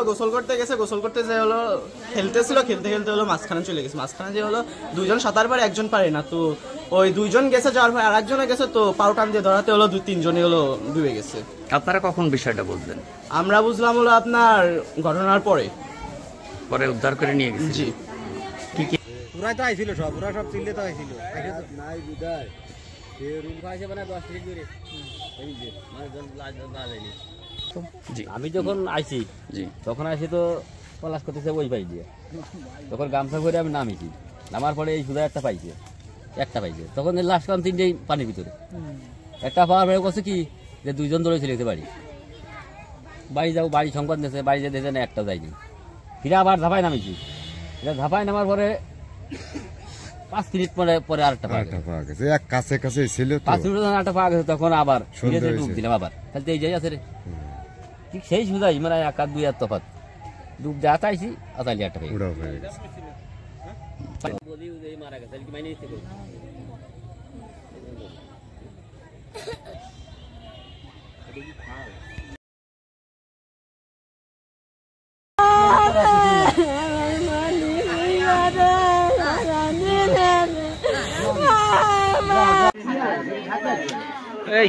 গোসল করতে গেছে, গোসল করতে যে হলো খেলতেছিল, খেলতে খেলতে হলো মাঝখানে চলে গেছে। মাঝখানে যে হলো দুইজন সাঁতার পারে, একজন পারে না, তো ওই দুইজন গেছে, যাওয়ার পর আরেকজনে গেছে, তো পাও টান দিয়ে ধরাতে হলো তিনজনে হলো ডুবে গেছে। আপনারা কখন বিষয়টা বুঝলেন? আমরা বুঝলাম হলো আপনার ঘটনার পরে উদ্ধার করে নিয়ে গেছে। জি, পুরাই তো আইছিল, সব পুরা সব চিল্লে তো আইছিল নাই বিদায় রুম খাইছে মানে 10 মিনিট ধরে এই যে মানে না যায়নি। আমি যখন আইছি তখন আসি তো পলাশ করতেছে ওই পাই দিয়ে, তখন গামছা করে আমি নামিছি, নামার পরে এই সুদা একটা পাইছে তখন লাস্ট কাম তিনটেই পানির ভিতরে, একটা পাওয়ার পরে করছে কি যে দুইজন ধরে চলে গেছে বাড়ি যাও, বাড়ি সংবাদ নিয়েছে, বাড়ি যেতে না একটা যায়নি, ফিরে আবার ধাপায় নামিছি, ধাপায় নামার পরে 5 মিনিট পরে আরেকটা পাওয়া গেছে, এক কাছে কাছে ছিল, 5 মিনিট আরেকটা পাওয়া গেছে, তখন আবার ডুব দিলাম, আবার তাহলে এই যাই আছে রে ঠিক সেই সুদাই মানে 1-2 আর তফাৎ, ডুব দেওয়া চাইছি আতালি একটা পাই মারা গেছে কি মাইনে দিতে এই